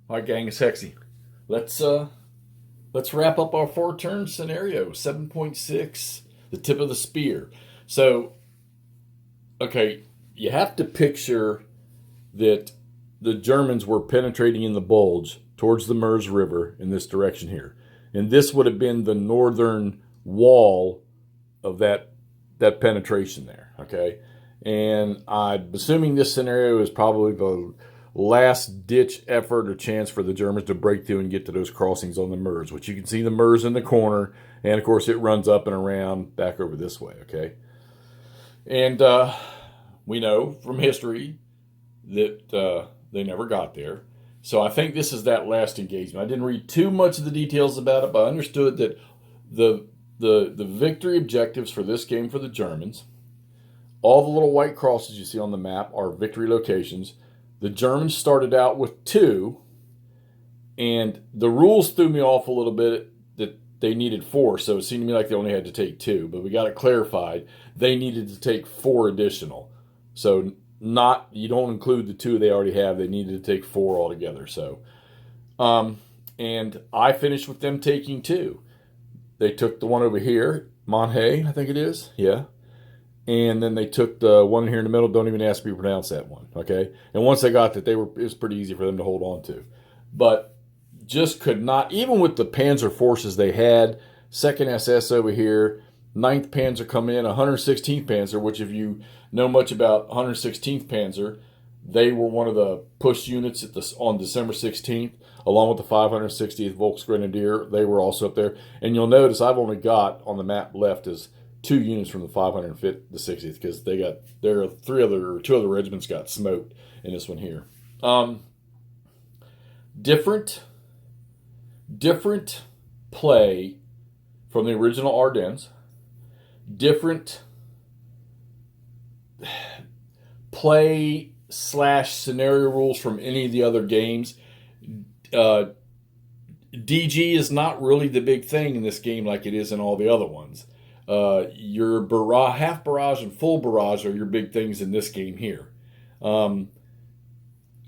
All right, gang, it's Hexy. Let's let's wrap up our four turn scenario. 7.6, the tip of the spear. So, okay, you have to picture that the Germans were penetrating in the bulge towards the Meuse River in this direction here. And this would have been the northern wall of that penetration there, okay? And I'm assuming this scenario is probably the last ditch effort or chance for the Germans to break through and get to those crossings on the Meuse, which you can see the Meuse in the corner, and of course it runs up and around back over this way, okay? And we know from history that they never got there. So I think this is that last engagement. I didn't read too much of the details about it, but I understood that the victory objectives for this game for the Germans, all the little white crosses you see on the map are victory locations. The Germans started out with 2, and the rules threw me off a little bit that they needed 4, so it seemed to me like they only had to take 2, but we got it clarified. They needed to take 4 additional. So you don't include the 2 they already have. They needed to take 4 altogether. So, and I finished with them taking 2. They took the one over here, Monhay, I think it is. Yeah. And then they took the one here in the middle. Don't even ask me to pronounce that one, okay? And once they got that, it was pretty easy for them to hold on to. But just could not, even with the Panzer forces they had, 2nd SS over here, 9th Panzer come in, 116th Panzer, which if you know much about 116th Panzer, they were one of the push units on December 16th, along with the 560th Volksgrenadier. They were also up there. And you'll notice I've only got on the map left is 2 units from the 505th, the 60th, because there are 2 other regiments got smoked in this one here. Different play from the original Ardennes. Different play / scenario rules from any of the other games. DG is not really the big thing in this game like it is in all the other ones. Your barrage, half barrage and full barrage are your big things in this game here,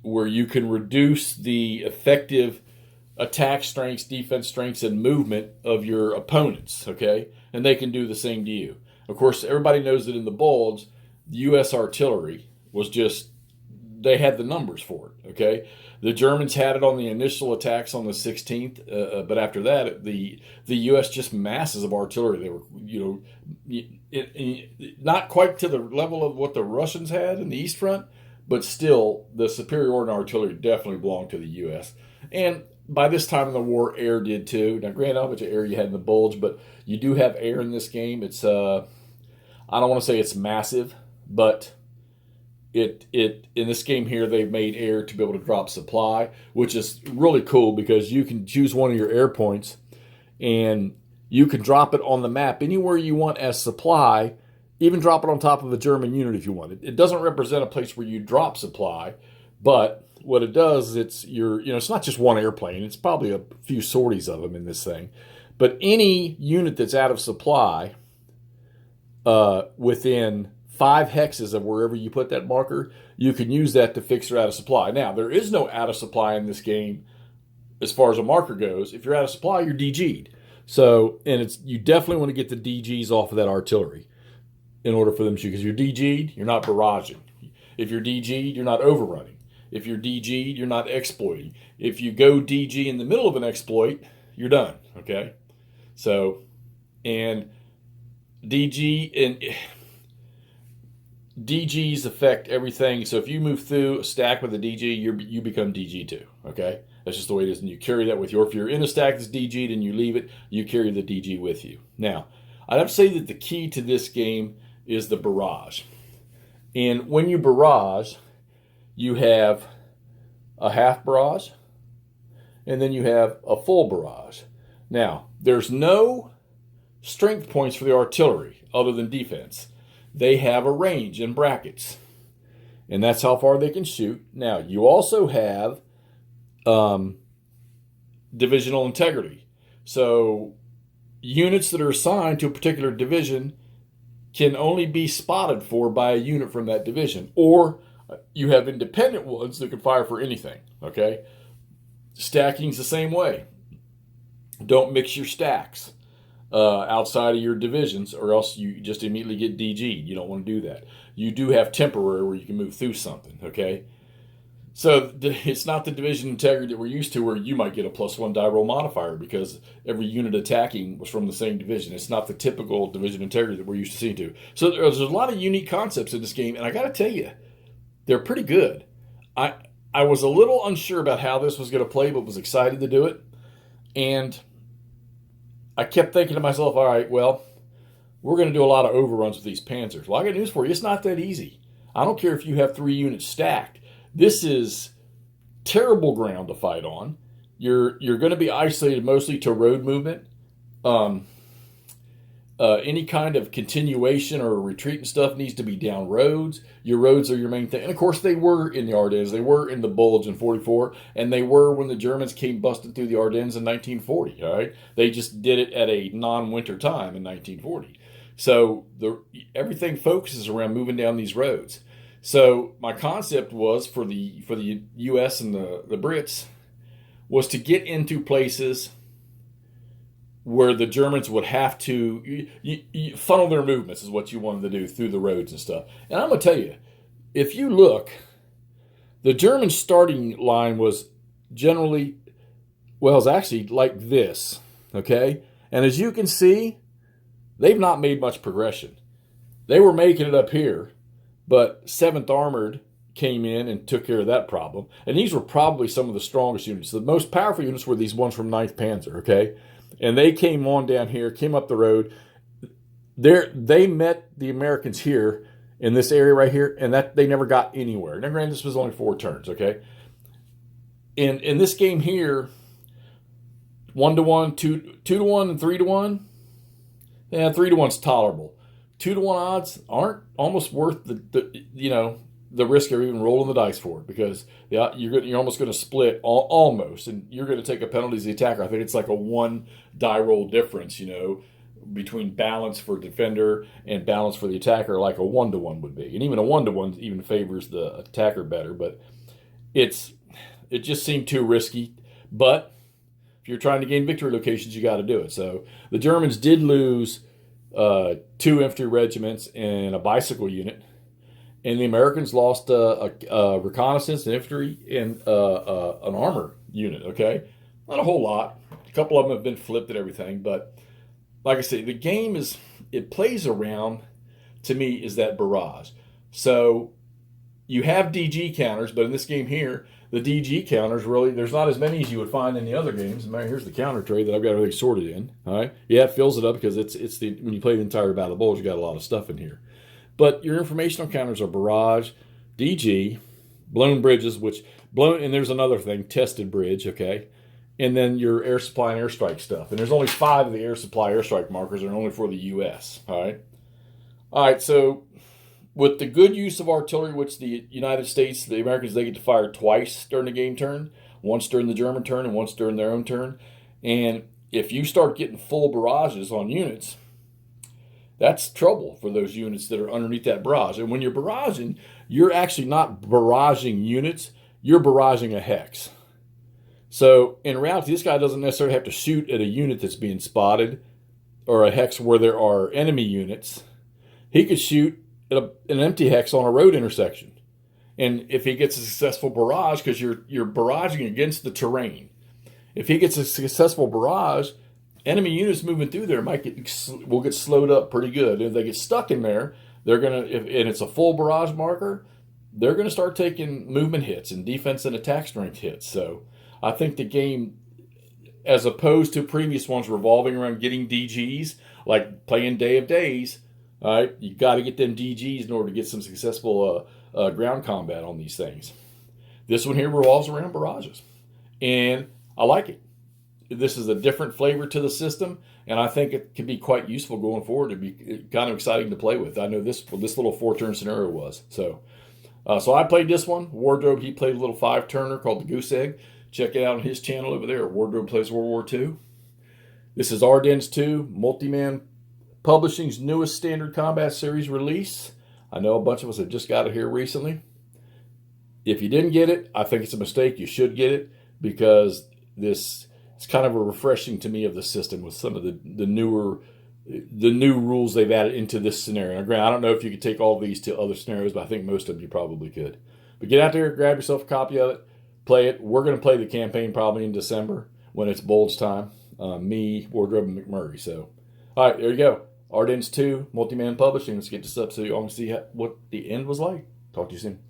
where you can reduce the effective attack strengths, defense strengths, and movement of your opponents, okay? And they can do the same to you. Of course, everybody knows that in the bulge, the U.S. artillery was just, they had the numbers for it, okay? The Germans had it on the initial attacks on the 16th, but after that, the U.S. just masses of artillery. They were, not quite to the level of what the Russians had in the East Front, but still, the superiority in artillery definitely belonged to the U.S. And by this time in the war, air did too. Now, granted, how much air you had in the bulge, but you do have air in this game. It's, I don't want to say it's massive, but it in this game here, they've made air to be able to drop supply, which is really cool because you can choose one of your air points and you can drop it on the map anywhere you want as supply, even drop it on top of a German unit if you want. It doesn't represent a place where you drop supply, but what it does is it's not just one airplane. It's probably a few sorties of them in this thing. But any unit that's out of supply within 5 hexes of wherever you put that marker, you can use that to fix your out of supply. Now, there is no out of supply in this game as far as a marker goes. If you're out of supply, you're DG'd. So, and you definitely want to get the DGs off of that artillery in order for them to shoot. Because you're DG'd, you're not barraging. If you're DG'd, you're not overrunning. If you're DG'd, you're not exploiting. If you go DG in the middle of an exploit, you're done, okay? So, and DGs affect everything. So if you move through a stack with a DG, you become DG too, okay? That's just the way it is. And you carry that with if you're in a stack that's DG'd and you leave it, you carry the DG with you. Now, I'd have to say that the key to this game is the barrage. And when you barrage, you have a half barrage, and then you have a full barrage. Now, there's no strength points for the artillery other than defense. They have a range in brackets, and that's how far they can shoot. Now, you also have divisional integrity. So, units that are assigned to a particular division can only be spotted for by a unit from that division, or you have independent ones that can fire for anything, okay? Stacking's the same way. Don't mix your stacks outside of your divisions, or else you just immediately get DG. You don't want to do that. You do have temporary where you can move through something, okay? So it's not the division integrity that we're used to, where you might get a +1 die roll modifier because every unit attacking was from the same division. It's not the typical division integrity that we're used to seeing to. So there's a lot of unique concepts in this game, and I got to tell you, they're pretty good. I was a little unsure about how this was going to play, but was excited to do it. And I kept thinking to myself, all right, well, we're going to do a lot of overruns with these Panzers. Well, I got news for you. It's not that easy. I don't care if you have 3 units stacked. This is terrible ground to fight on. You're going to be isolated mostly to road movement. Any kind of continuation or retreat and stuff needs to be down roads. Your roads are your main thing. And of course, they were in the Ardennes. They were in the Bulge in 44. And they were when the Germans came busting through the Ardennes in 1940. All right. They just did it at a non-winter time in 1940. So everything focuses around moving down these roads. So my concept was for the U.S. and the Brits was to get into places where the Germans would have to you funnel their movements is what you wanted to do through the roads and stuff. And I'm going to tell you, if you look, the German starting line was generally, well, it's actually like this, okay? And as you can see, they've not made much progression. They were making it up here, but 7th Armored came in and took care of that problem. And these were probably some of the strongest units. The most powerful units were these ones from 9th Panzer, okay? And they came on down here, came up the road. They met the Americans here in this area right here, and that they never got anywhere. Now, granted, this was only 4 turns, okay? In this game here, 1-to-1, 2-to-1, and 3-to-1, yeah, 3-to-1's tolerable. 2-to-1 odds aren't almost worth the risk of even rolling the dice for it, because you're almost going to split almost, and you're going to take a penalty as the attacker. I think it's like a 1 die roll difference, between balance for defender and balance for the attacker, like a 1-to-1 would be. And even a 1-to-1 even favors the attacker better, but it just seemed too risky. But if you're trying to gain victory locations, you got to do it. So the Germans did lose 2 infantry regiments and a bicycle unit. And the Americans lost a reconnaissance, an infantry, and an armor unit, okay? Not a whole lot. A couple of them have been flipped and everything. But like I say, the game it plays around, to me, is that barrage. So you have DG counters, but in this game here, the DG counters really, there's not as many as you would find in the other games. Here's the counter tray that I've got everything sorted in. All right? Yeah, it fills it up because when you play the entire Battle of the Bulge, you got a lot of stuff in here. But your informational counters are barrage, DG, blown bridges, and there's another thing, tested bridge, okay? And then your air supply and airstrike stuff. And there's only 5 of the air supply airstrike markers, and only for the U.S., all right? All right, so with the good use of artillery, which the United States, the Americans, they get to fire twice during the game turn, once during the German turn and once during their own turn. And if you start getting full barrages on units, that's trouble for those units that are underneath that barrage. And when you're barraging, you're actually not barraging units, you're barraging a hex. So in reality, this guy doesn't necessarily have to shoot at a unit that's being spotted or a hex where there are enemy units. He could shoot at an empty hex on a road intersection. And if he gets a successful barrage, because you're barraging against the terrain, if he gets a successful barrage, enemy units moving through there will get slowed up pretty good. If they get stuck in there, and it's a full barrage marker, they're gonna start taking movement hits and defense and attack strength hits. So I think the game, as opposed to previous ones revolving around getting DGs, like playing Day of Days, all right, you got to get them DGs in order to get some successful ground combat on these things. This one here revolves around barrages, and I like it. This is a different flavor to the system, and I think it can be quite useful going forward. It'd be kind of exciting to play with. I know this little 4-turn scenario was. So I played this one. Wardrobe, he played a little 5-turner called the Goose Egg. Check it out on his channel over there. Wardrobe Plays World War II. This is Ardennes II, Multiman Publishing's newest standard combat series release. I know a bunch of us have just got it here recently. If you didn't get it, I think it's a mistake. You should get it, because this. It's kind of a refreshing to me of the system with some of the new rules they've added into this scenario. Now, granted, I don't know if you could take all these to other scenarios, but I think most of them you probably could. But get out there, grab yourself a copy of it, play it. We're going to play the campaign probably in December when it's Bulge time. Me, Wardrobe, and McMurray. So, all right, there you go. Ardennes II, Multi-Man Publishing. Let's get this up so you all can see what the end was like. Talk to you soon.